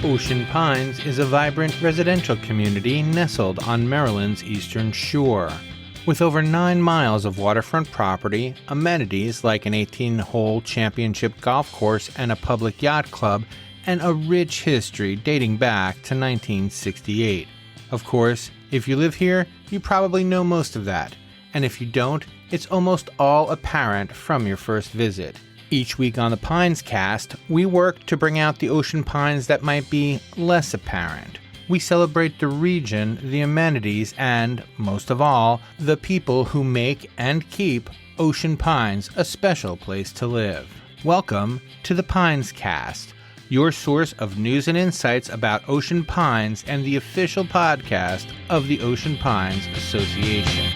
Ocean Pines is a vibrant residential community nestled on Maryland's eastern shore. With over 9 miles of waterfront property, amenities like an 18-hole championship golf course and a public yacht club, and a rich history dating back to 1968. Of course, if you live here, you probably know most of that. And if you don't, it's almost all apparent from your first visit. Each week on the Pines Cast, we work to bring out the ocean pines that might be less apparent. We celebrate the region, the amenities, and, most of all, the people who make and keep Ocean Pines a special place to live. Welcome to the Pines Cast, your source of news and insights about Ocean Pines and the official podcast of the Ocean Pines Association.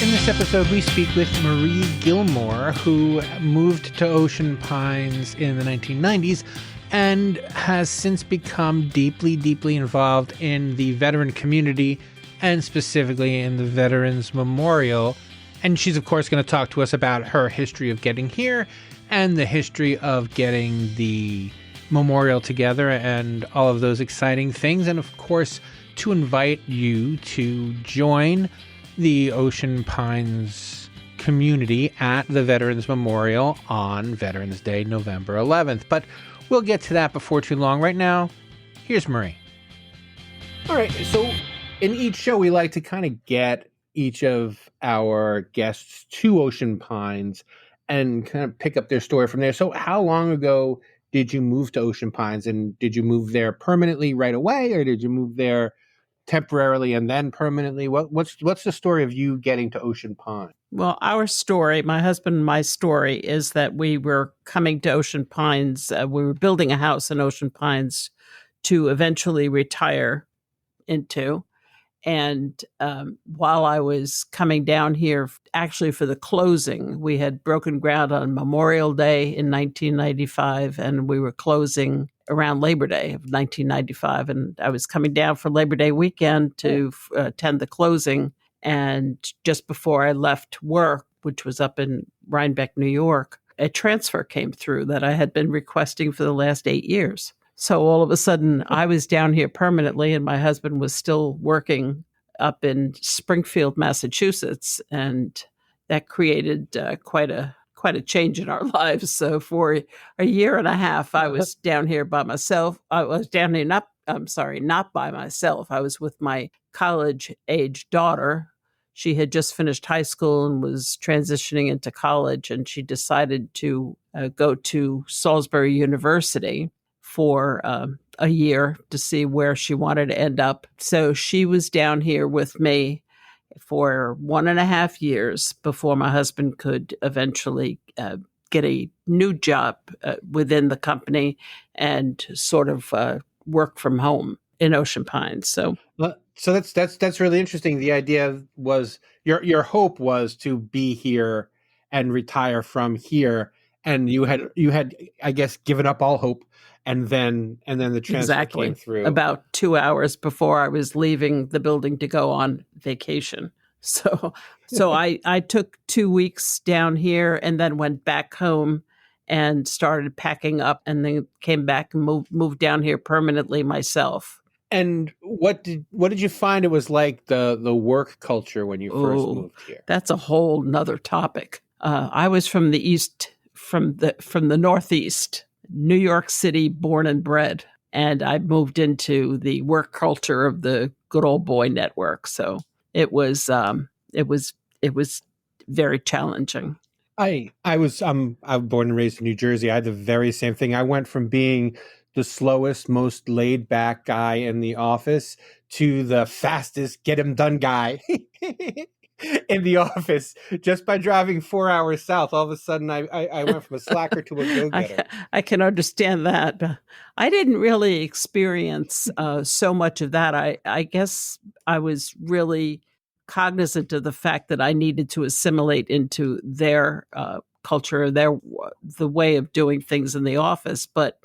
In this episode, we speak with Marie Gilmore, who moved to Ocean Pines in the 1990s and has since become deeply involved in the veteran community and specifically in the Veterans Memorial. And she's, of course, going to talk to us about her history of getting here and the history of getting the memorial together and all of those exciting things. And, of course, to invite you to join the Ocean Pines community at the Veterans Memorial on Veterans Day, November 11th. But we'll get to that before too long. Right now, here's Marie. All right, so in each show, we like to kind of get each of our guests to Ocean Pines and kind of pick up their story from there. So how long ago did you move to Ocean Pines, and did you move there permanently right away, or did you move there temporarily and then permanently? What's the story of you getting to Ocean Pines? Well, our story, my husband and my story, is that we were coming to Ocean Pines. We were building a house in Ocean Pines to eventually retire into. And while I was coming down here, actually for the closing, we had broken ground on Memorial Day in 1995, and we were closing around Labor Day of 1995. And I was coming down for Labor Day weekend to attend the closing. And just before I left work, which was up in Rhinebeck, New York, a transfer came through that I had been requesting for the last 8 years. So all of a sudden, I was down here permanently, and my husband was still working up in Springfield, Massachusetts, and that created quite a change in our lives. So for a year and a half, I was down here by myself. I was down here not by myself. I was with my college-age daughter. She had just finished high school and was transitioning into college, and she decided to go to Salisbury University for a year to see where she wanted to end up. So she was down here with me for 1.5 years before my husband could eventually get a new job within the company and sort of work from home in Ocean Pines. So that's really interesting. The idea was your hope was to be here and retire from here, and you had I guess given up all hope. And then the transfer came through. About 2 hours before I was leaving the building to go on vacation. So I took 2 weeks down here and then went back home and started packing up, and then came back and moved down here permanently myself. And what did you find it was like the work culture when you first moved here? That's a whole nother topic. I was from the east, from the Northeast. New York City, born and bred, and I moved into the work culture of the good old boy network. So it was very challenging. I'm born and raised in New Jersey. I had the very same thing. I went from being the slowest, most laid back guy in the office to the fastest, get him done guy in the office just by driving 4 hours south. All of a sudden, I went from a slacker to a go-getter. I can understand that. I didn't really experience so much of that. I guess I was really cognizant of the fact that I needed to assimilate into their culture, the way of doing things in the office. But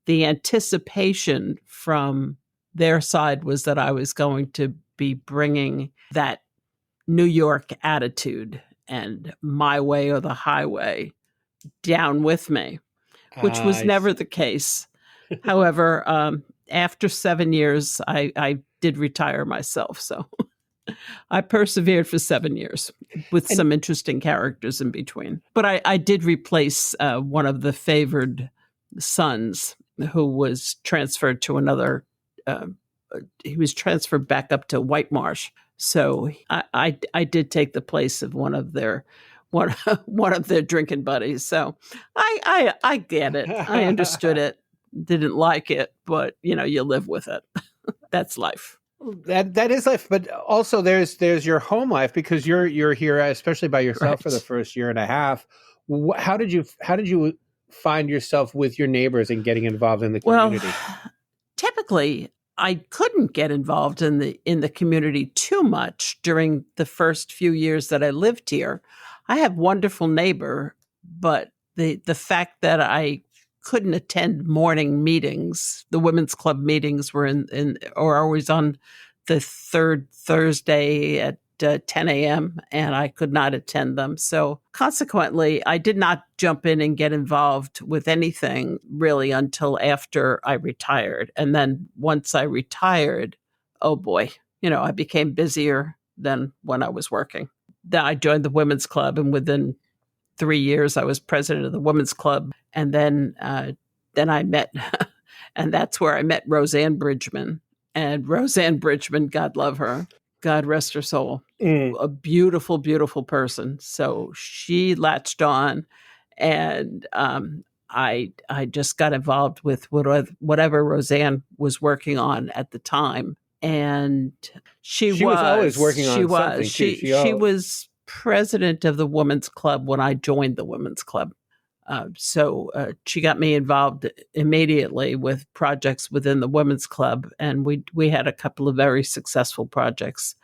the anticipation from their side was that I was going to be bringing that New York attitude and my way or the highway down with me, which was never the case. However, after 7 years, I did retire myself. So I persevered for 7 years with And some interesting characters in between. But I did replace one of the favored sons who was transferred to another. He was transferred back up to White Marsh. So I did take the place of one one of their drinking buddies. So I get it. I understood it. Didn't like it, but you live with it. That's life. that is life, but also there's your home life, because you're here especially by yourself for the Right. first year and a half. How did you find yourself with your neighbors and getting involved in the Well, community? typically I couldn't get involved in the community too much during the first few years that I lived here. I have wonderful neighbor, but the fact that I couldn't attend morning meetings, the women's club meetings were in or always on the third Thursday at 10 a.m. and I could not attend them. So consequently, I did not jump in and get involved with anything really until after I retired. And then once I retired, oh boy, I became busier than when I was working. Then I joined the women's club, and within 3 years, I was president of the women's club. And then I met, and that's where I met Roseanne Bridgman. And Roseanne Bridgman, God love her, God rest her soul, Mm. a beautiful, beautiful person. So she latched on, and I just got involved with whatever Roseanne was working on at the time. And She was always working on something too. she was president of the women's club when I joined the women's club. So she got me involved immediately with projects within the women's club, and we had a couple of very successful projects.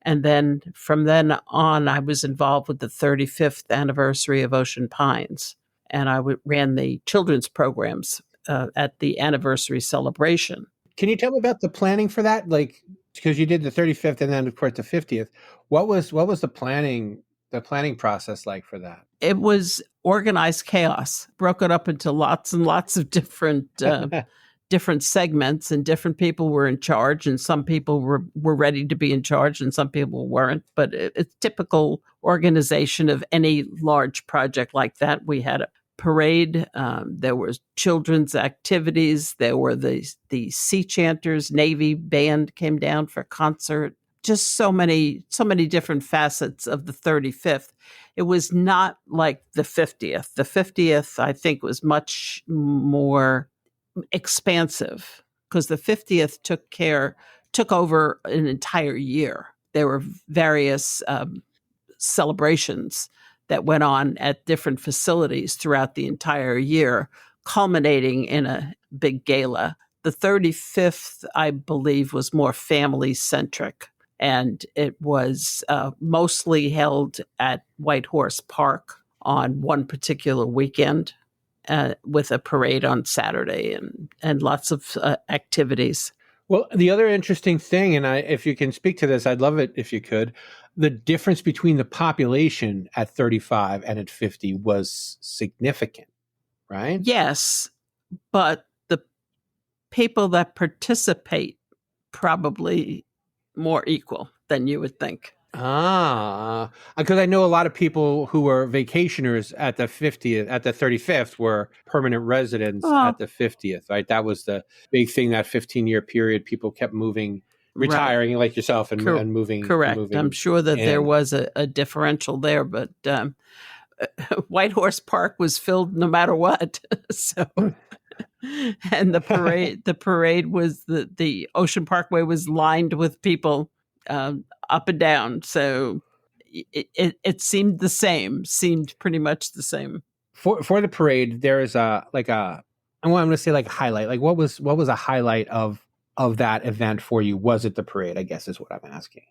And then from then on, I was involved with the 35th anniversary of Ocean Pines, and I ran the children's programs at the anniversary celebration. Can you tell me about the planning for that? Like, because you did the 35th and then of course the 50th. What was the planning process like for that? It was organized chaos, broke it up into lots and lots of different segments, and different people were in charge, and some people were ready to be in charge and some people weren't. But it's typical organization of any large project like that. We had a parade, there was children's activities, there were the sea chanters, Navy band came down for concert, just so many different facets of the 35th. It was not like the 50th. The 50th, I think, was much more expansive, because the 50th took over an entire year. There were various celebrations that went on at different facilities throughout the entire year, culminating in a big gala. The 35th, I believe, was more family centric, and it was mostly held at White Horse Park on one particular weekend, with a parade on Saturday and lots of activities. Well, the other interesting thing, and if you can speak to this, I'd love it if you could. The difference between the population at 35 and at 50 was significant, right? Yes, but the people that participate probably more equal than you would think. Because I know a lot of people who were vacationers at the 50th, at the 35th, were permanent residents at Oh, the 50th, right? That was the big thing, that 15-year period. People kept moving, right. retiring like yourself, and, Cor- and moving, Correct. I'm moving sure that there in. was a differential there, but White Horse Park was filled no matter what. So, and the parade was the Ocean Parkway was lined with people up and down. So it seemed pretty much the same. For the parade, there is I'm going to say like highlight. Like what was a highlight of that event for you? Was it the parade? I guess is what I'm asking.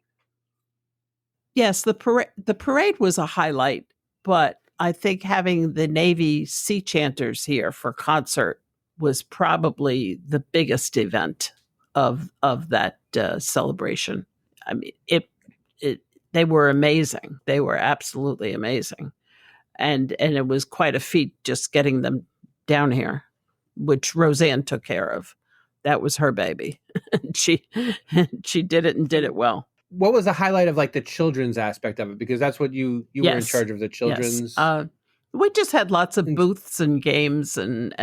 Yes, the parade was a highlight, but I think having the Navy Sea Chanters here for concert was probably the biggest event of that celebration. I mean, it they were amazing. They were absolutely amazing, and it was quite a feat just getting them down here which Roseanne took care of. That was her baby. she did it and did it well. What was the highlight of like the children's aspect of it? Because that's what you were in charge of, the children's. Yes. We just had lots of booths and games, and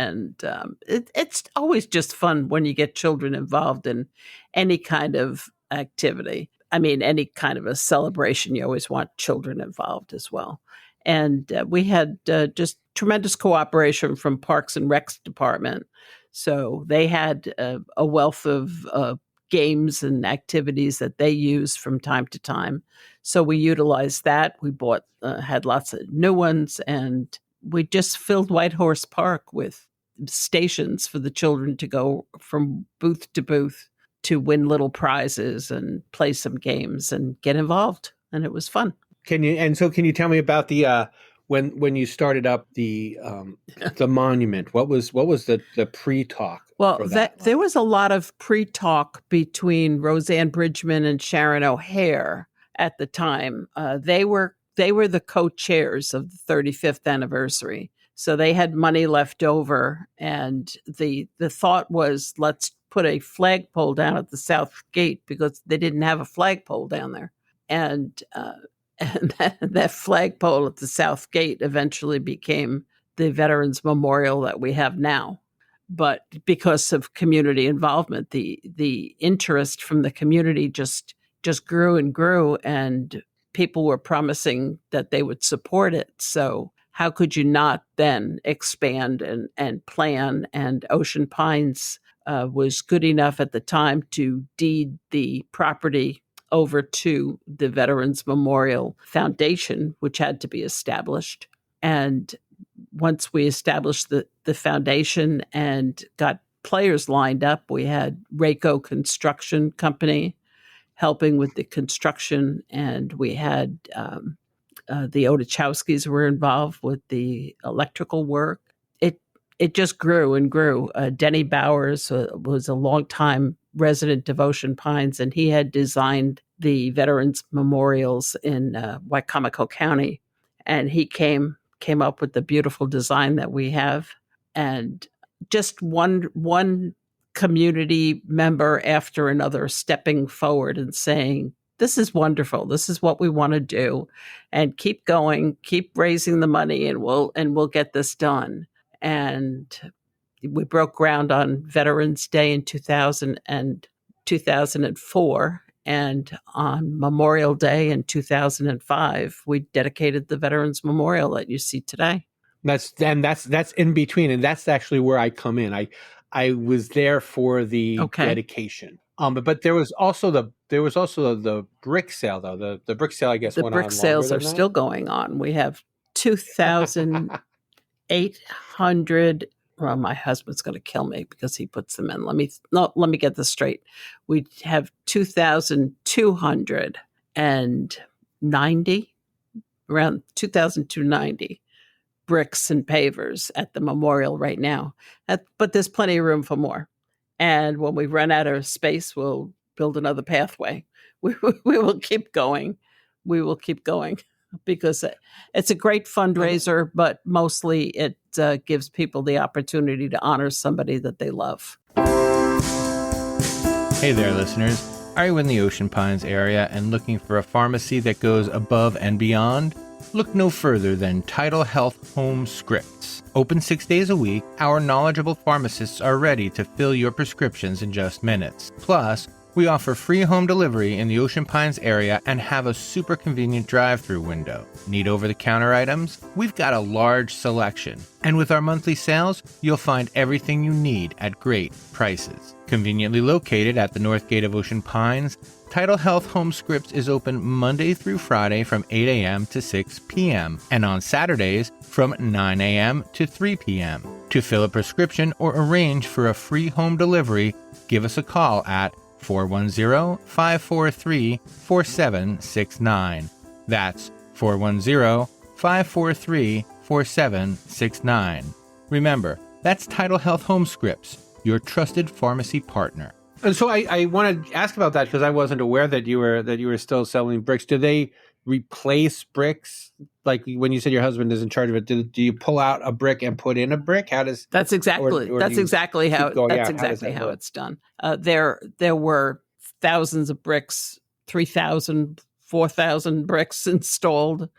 it's always just fun when you get children involved in any kind of activity. I mean, any kind of a celebration, you always want children involved as well. And we had just tremendous cooperation from Parks and Recs department. So they had a wealth of games and activities that they use from time to time. So we utilized that. We had lots of new ones, and we just filled Whitehorse Park with stations for the children to go from booth to booth to win little prizes and play some games and get involved. And it was fun. Can you tell me about the when you started up the monument? What was the pre-talk? Well, there was a lot of pre-talk between Roseanne Bridgman and Sharon O'Hare at the time. They were the co-chairs of the 35th anniversary, so they had money left over, and the thought was, let's put a flagpole down at the South Gate, because they didn't have a flagpole down there, and that flagpole at the South Gate eventually became the Veterans Memorial that we have now. But because of community involvement, the interest from the community just grew and grew, and people were promising that they would support it. So how could you not then expand and plan? And Ocean Pines was good enough at the time to deed the property over to the Veterans Memorial Foundation, which had to be established. And once we established the foundation and got players lined up, we had Rayco Construction Company helping with the construction, and we had the Odachowskis were involved with the electrical work. It just grew and grew. Denny Bowers was a longtime resident of Ocean Pines, and he had designed the Veterans Memorials in Wicomico County, and he came up with the beautiful design that we have. And just one community member after another stepping forward and saying, this is wonderful, this is what we want to do, and keep going, keep raising the money, and we'll get this done. And we broke ground on Veterans Day in 2004, and on Memorial Day in 2005, we dedicated the Veterans Memorial that you see today. That's in between, and that's actually where I come in. I was there for the dedication. But there was also the brick sale, though. The brick sale, I guess, the brick sales are still going on. We have 2,800. Well, my husband's going to kill me because he puts them in. Let me get this straight. We have 2,290, around 2,290 bricks and pavers at the memorial right now. But there's plenty of room for more. And when we run out of space, we'll build another pathway. We will keep going. We will keep going, because it's a great fundraiser, but mostly it gives people the opportunity to honor somebody that they love. Hey there, listeners. Are you in the Ocean Pines area and looking for a pharmacy that goes above and beyond? Look no further than Tidal Health Home Scripts. Open 6 days a week, our knowledgeable pharmacists are ready to fill your prescriptions in just minutes. Plus, we offer free home delivery in the Ocean Pines area and have a super convenient drive-through window. Need over-the-counter items? We've got a large selection. And with our monthly sales, you'll find everything you need at great prices. Conveniently located at the North Gate of Ocean Pines, Tidal Health Home Scripts is open Monday through Friday from 8 a.m. to 6 p.m. and on Saturdays from 9 a.m. to 3 p.m. To fill a prescription or arrange for a free home delivery, give us a call at 410-543-4769. That's 410-543-4769. Remember, that's Tidal Health Home Scripts, your trusted pharmacy partner. And so I want to ask about that, because I wasn't aware that you were still selling bricks. Do they replace bricks? Like when you said your husband is in charge of it, do you pull out a brick and put in a brick? How does That's exactly or do that's you exactly keep how going that's out? How does exactly that how work? it's done. There were thousands of bricks, 3,000, 4,000 bricks installed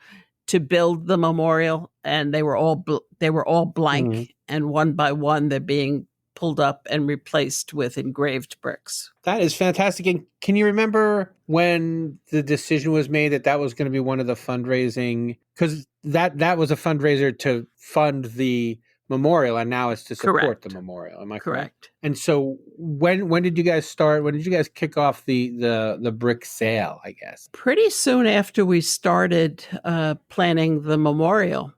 to build the memorial, and they were all blank, Mhm. and one by one they're being pulled up and replaced with engraved bricks. That is fantastic. And can you remember when the decision was made that that was going to be one of the fundraising? Because that was a fundraiser to fund the memorial, and now it's to support the Correct. memorial. Am I correct? Correct. And so when did you guys start? When did you guys kick off the brick sale? I guess. Pretty soon after we started planning the memorial,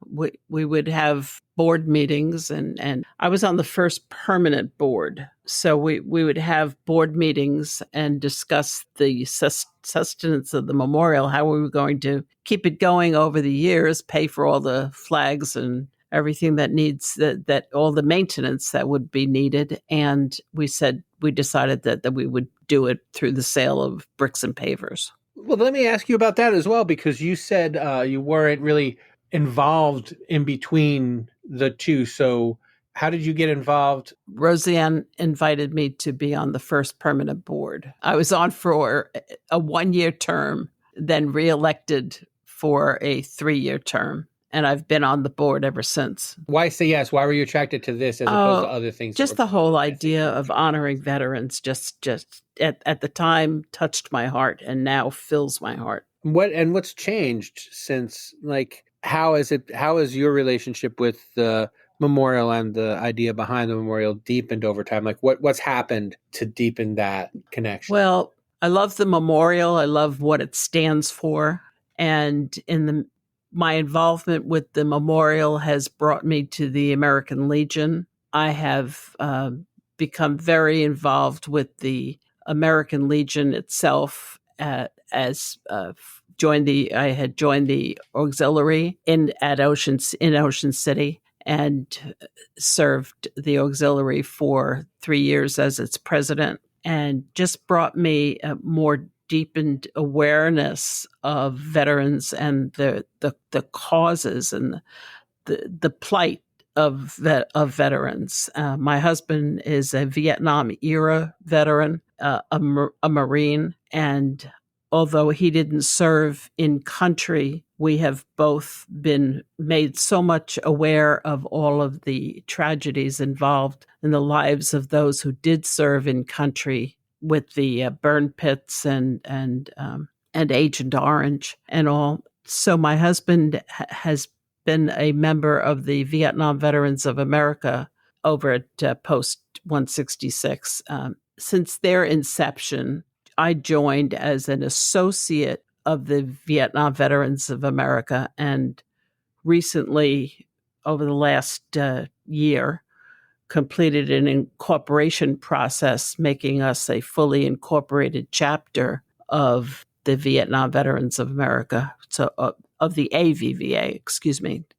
we would have board meetings, and I was on the first permanent board. So we would have board meetings and discuss the sustenance of the memorial, how we were going to keep it going over the years, pay for all the flags and everything that needs that all the maintenance that would be needed. And we decided that we would do it through the sale of bricks and pavers. Well, let me ask you about that as well, because you said you weren't really involved in between the two. So how did you get involved? Roseanne invited me to be on the first permanent board. I was on for a 1-year term, then reelected for a 3-year term. And I've been on the board ever since. Why say yes? Why were you attracted to this as opposed to other things? Just the whole idea of honoring veterans just at the time touched my heart and now fills my heart. What's changed since, like, how is your relationship with the memorial and the idea behind the memorial deepened over time? Like what's happened to deepen that connection? Well, I love the memorial. I love what it stands for. And my involvement with the memorial has brought me to the American Legion. I have become very involved with the American Legion itself. I had joined the auxiliary in Ocean City and served the auxiliary for 3 years as its president, and just brought me a more deepened awareness of veterans and the causes and the plight of veterans. My husband is a Vietnam era veteran, a Marine, and although he didn't serve in country, we have both been made so much aware of all of the tragedies involved in the lives of those who did serve in country, with the burn pits and Agent Orange and all. So my husband has been a member of the Vietnam Veterans of America over at Post 166. Since their inception, I joined as an associate of the Vietnam Veterans of America, and recently, over the last year, completed an incorporation process, making us a fully incorporated chapter of the Vietnam Veterans of America, so of the AVVA,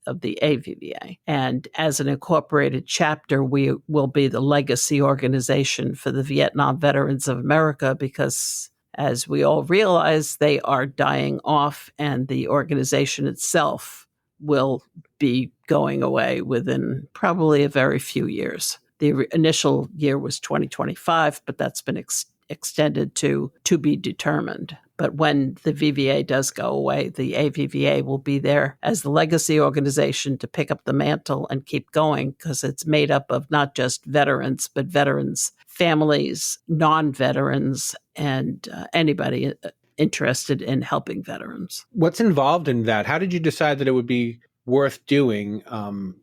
of the AVVA. And as an incorporated chapter, we will be the legacy organization for the Vietnam Veterans of America, because as we all realize, they are dying off, and the organization itself will be going away within probably a very few years. The initial year was 2025, but that's been extended to be determined. But when the VVA does go away, the AVVA will be there as the legacy organization to pick up the mantle and keep going, because it's made up of not just veterans, but veterans' families, non-veterans, and anybody interested in helping veterans. What's involved in that? How did you decide that it would be worth doing,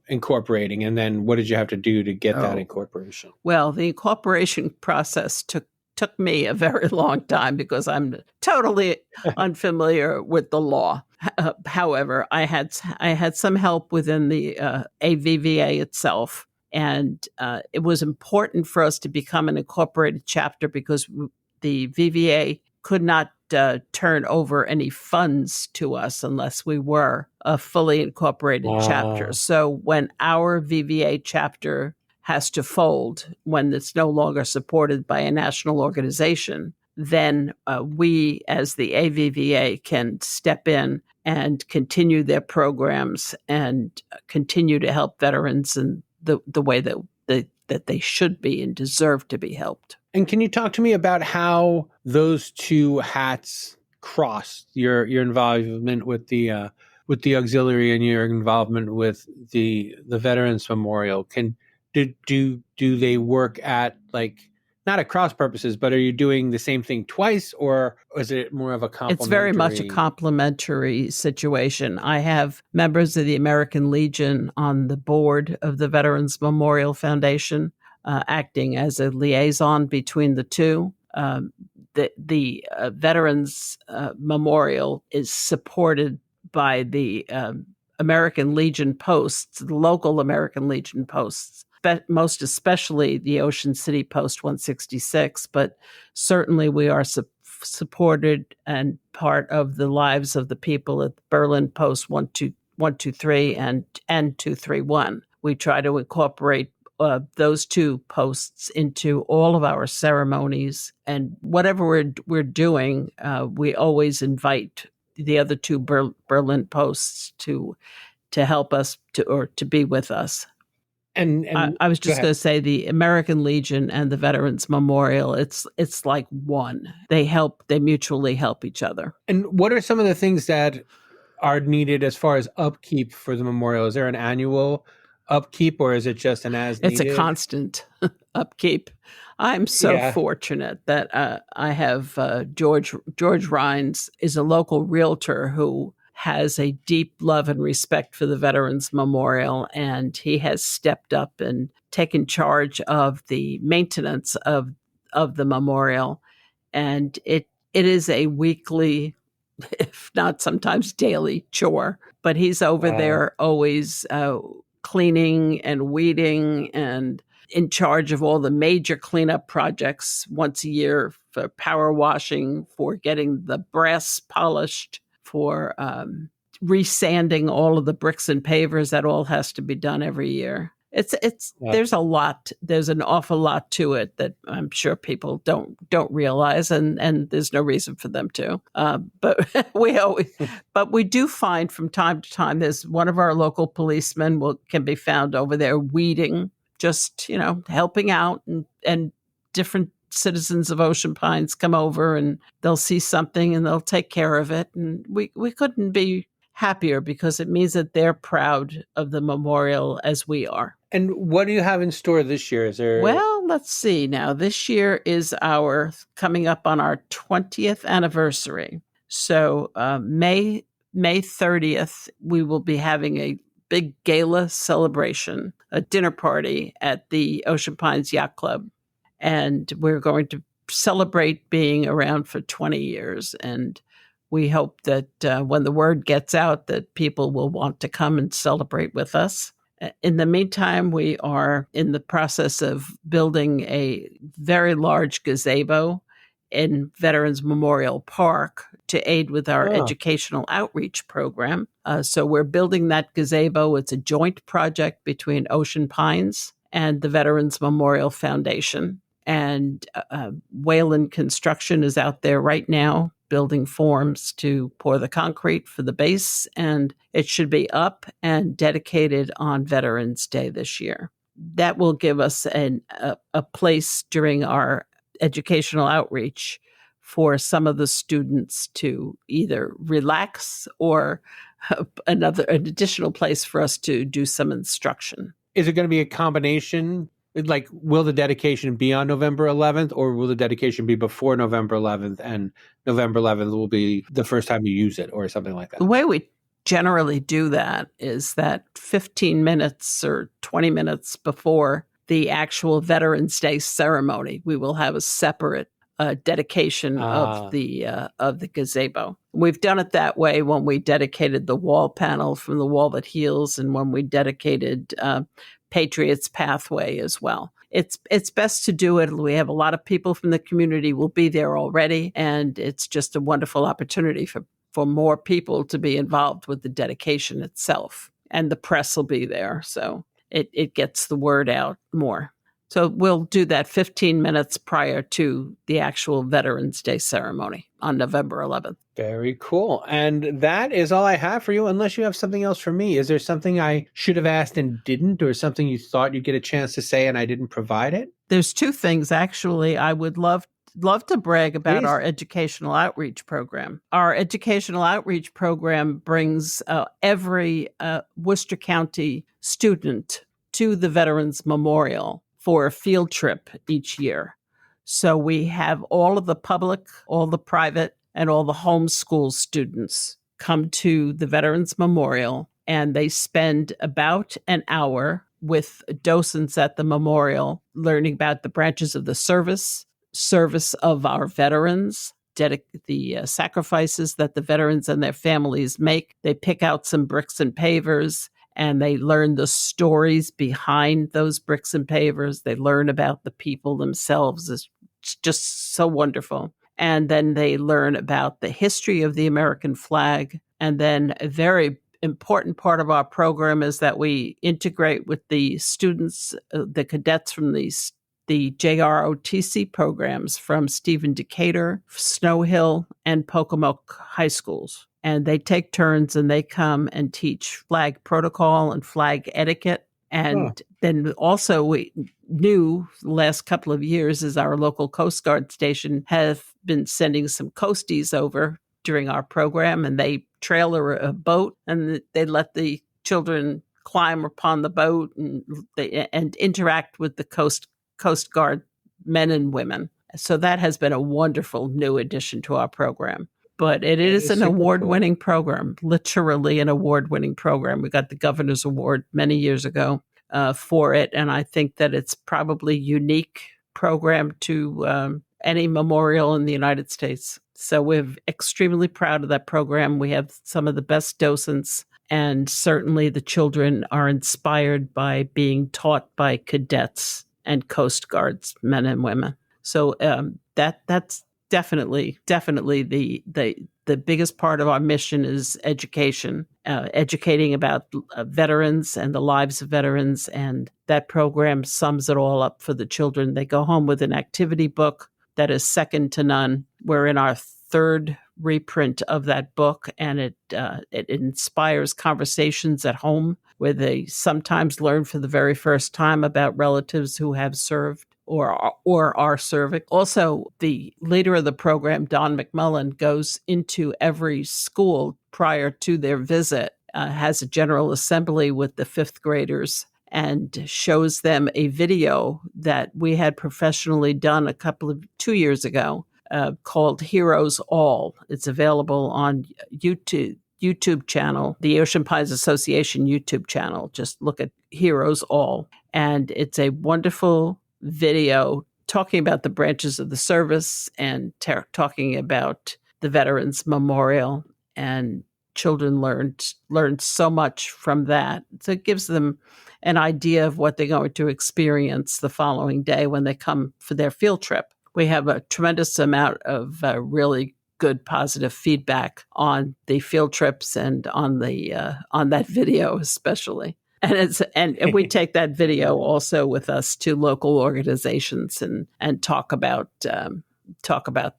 incorporating, and then what did you have to do to get that incorporation? Well, the incorporation process took me a very long time because I'm totally unfamiliar with the law. However, I had some help within the AVVA itself, and it was important for us to become an incorporated chapter because the VVA could not turn over any funds to us unless we were a fully incorporated chapter. So when our VVA chapter has to fold, when it's no longer supported by a national organization, then we as the AVVA can step in and continue their programs and continue to help veterans in the way that they should be and deserve to be helped. And can you talk to me about how those two hats cross your involvement with the auxiliary and your involvement with the Veterans Memorial? Do they work at, like, not at cross purposes, but are you doing the same thing twice, or is it more of a complementary? It's very much a complementary situation. I have members of the American Legion on the board of the Veterans Memorial Foundation, acting as a liaison between the two. The Veterans Memorial is supported by the American Legion posts, the local American Legion posts, most especially the Ocean City Post 166, but certainly we are supported and part of the lives of the people at Berlin Post 123 and 231. We try to incorporate those two posts into all of our ceremonies, and whatever we're doing, we always invite the other two Berlin posts to help us to be with us. And I was just going to say the American Legion and the Veterans Memorial, it's like one. They mutually help each other. And what are some of the things that are needed as far as upkeep for the memorial? Is there an annual upkeep, or is it just an as needed? It's a constant upkeep. I'm so fortunate that I have George Rhines is a local realtor who has a deep love and respect for the Veterans Memorial, and he has stepped up and taken charge of the maintenance of the memorial. And it is a weekly, if not sometimes daily, chore. But he's over there always cleaning and weeding and in charge of all the major cleanup projects once a year, for power washing, for getting the brass polished, for resanding all of the bricks and pavers. That all has to be done every year. There's an awful lot to it that I'm sure people don't realize, and there's no reason for them to. But we do find from time to time, there's one of our local policemen can be found over there weeding, just helping out, and different citizens of Ocean Pines come over and they'll see something and they'll take care of it. And we couldn't be happier, because it means that they're proud of the memorial as we are. And what do you have in store this year? Is there? Well, let's see now. This year is coming up on our 20th anniversary. So May 30th, we will be having a big gala celebration, a dinner party at the Ocean Pines Yacht Club. And we're going to celebrate being around for 20 years. And we hope that when the word gets out, that people will want to come and celebrate with us. In the meantime, we are in the process of building a very large gazebo in Veterans Memorial Park to aid with our educational outreach program. So we're building that gazebo. It's a joint project between Ocean Pines and the Veterans Memorial Foundation. And Wayland Construction is out there right now building forms to pour the concrete for the base, and it should be up and dedicated on Veterans Day this year. That will give us a place during our educational outreach for some of the students to either relax or an additional place for us to do some instruction. Is it going to be a combination? Like, will the dedication be on November 11th, or will the dedication be before November 11th, and November 11th will be the first time you use it, or something like that? The way we generally do that is that 15 minutes or 20 minutes before the actual Veterans Day ceremony, we will have a separate dedication of the gazebo. We've done it that way when we dedicated the wall panel from The Wall That Heals, and when we dedicated Patriots Pathway as well. It's best to do it. We have a lot of people from the community will be there already, and it's just a wonderful opportunity for more people to be involved with the dedication itself. And the press will be there, so it gets the word out more. So we'll do that 15 minutes prior to the actual Veterans Day ceremony on November 11th. Very cool. And that is all I have for you, unless you have something else for me. Is there something I should have asked and didn't, or something you thought you'd get a chance to say and I didn't provide it? There's two things, actually, I would love to brag about. Please. Our educational outreach program. Our educational outreach program brings every Worcester County student to the Veterans Memorial for a field trip each year. So we have all of the public, all the private, and all the homeschool students come to the Veterans Memorial, and they spend about an hour with docents at the memorial learning about the branches of the service of our veterans, the sacrifices that the veterans and their families make. They pick out some bricks and pavers, and they learn the stories behind those bricks and pavers. They learn about the people themselves. It's just so wonderful. And then they learn about the history of the American flag. And then a very important part of our program is that we integrate with the students, the cadets from the JROTC programs from Stephen Decatur, Snow Hill, and Pocomoke high schools. And they take turns and they come and teach flag protocol and flag etiquette. And then also we knew the last couple of years as our local Coast Guard station have been sending some coasties over during our program, and they trailer a boat and they let the children climb upon the boat and interact with the Coast Guard men and women. So that has been a wonderful new addition to our program. But it is an award-winning program, literally an award-winning program. We got the Governor's Award many years ago for it, and I think that it's probably a unique program to any memorial in the United States. So we're extremely proud of that program. We have some of the best docents, and certainly the children are inspired by being taught by cadets and Coast Guards, men and women. So that's definitely the biggest part of our mission is education, educating about veterans and the lives of veterans. And that program sums it all up for the children. They go home with an activity book that is second to none. We're in our third reprint of that book, and it inspires conversations at home where they sometimes learn for the very first time about relatives who have served or are serving. Also, the leader of the program, Don McMullen, goes into every school prior to their visit, has a general assembly with the fifth graders, and shows them a video that we had professionally done 2 years ago called Heroes All. It's available on YouTube channel, the Ocean Pines Association YouTube channel. Just look at Heroes All. And it's a wonderful video talking about the branches of the service and talking about the Veterans Memorial, and children learned so much from that. So it gives them an idea of what they're going to experience the following day when they come for their field trip. We have a tremendous amount of really good positive feedback on the field trips and on that video especially. And we take that video also with us to local organizations and talk about the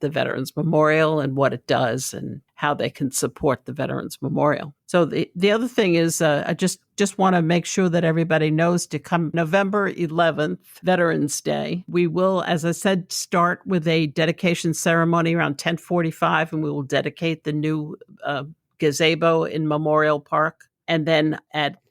Veterans Memorial and what it does and how they can support the Veterans Memorial. So the other thing is I just want to make sure that everybody knows to come November 11th, Veterans Day. We will, as I said, start with a dedication ceremony around 10:45, and we will dedicate the new gazebo in Memorial Park. And then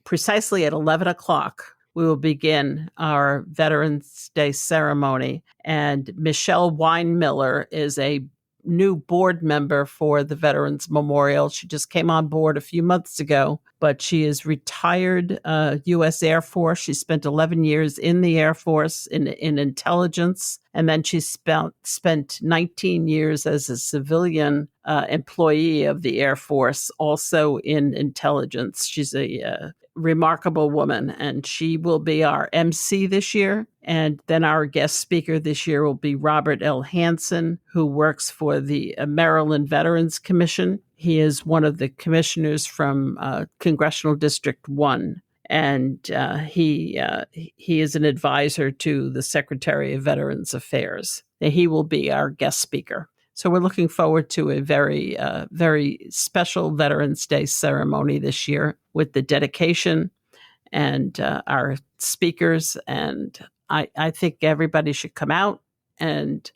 precisely at 11 o'clock, we will begin our Veterans Day ceremony. And Michelle Weinmiller is a new board member for the Veterans Memorial. She just came on board a few months ago, but she is retired U.S. Air Force. She spent 11 years in the Air Force in intelligence, and then she spent 19 years as a civilian employee of the Air Force, also in intelligence. She's a remarkable woman, and she will be our MC this year. And then our guest speaker this year will be Robert L. Hansen, who works for the Maryland Veterans Commission. He is one of the commissioners from Congressional District 1. and he is an advisor to the Secretary of Veterans Affairs. He will be our guest speaker. So we're looking forward to a very, very special Veterans Day ceremony this year with the dedication and our speakers. And I think everybody should come out and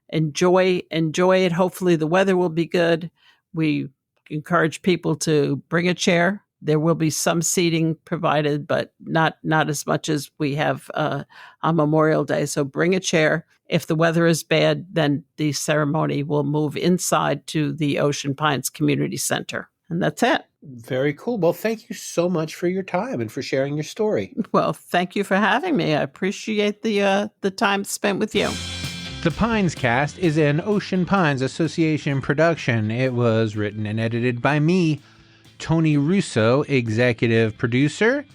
enjoy it. Hopefully the weather will be good. We encourage people to bring a chair. There will be some seating provided, but not as much as we have on Memorial Day. So bring a chair. If the weather is bad, then the ceremony will move inside to the Ocean Pines Community Center. And that's it. Very cool. Well, thank you so much for your time and for sharing your story. Well, thank you for having me. I appreciate the time spent with you. The Pines Cast is an Ocean Pines Association production. It was written and edited by me, Tony Russo, executive producer,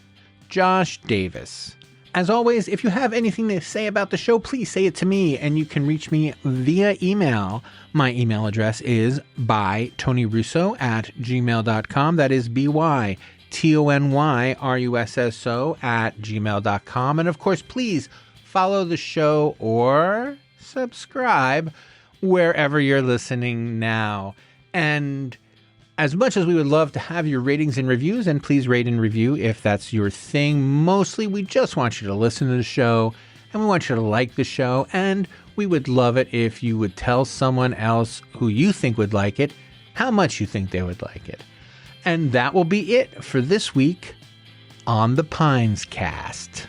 Josh Davis. As always, if you have anything to say about the show, please say it to me, and you can reach me via email. My email address is bytonyrusso@gmail.com. That is bytonyrusso@gmail.com. And of course, please follow the show or subscribe wherever you're listening now. And as much as we would love to have your ratings and reviews, and please rate and review if that's your thing, mostly we just want you to listen to the show, and we want you to like the show, and we would love it if you would tell someone else who you think would like it how much you think they would like it. And that will be it for this week on the Pines Cast.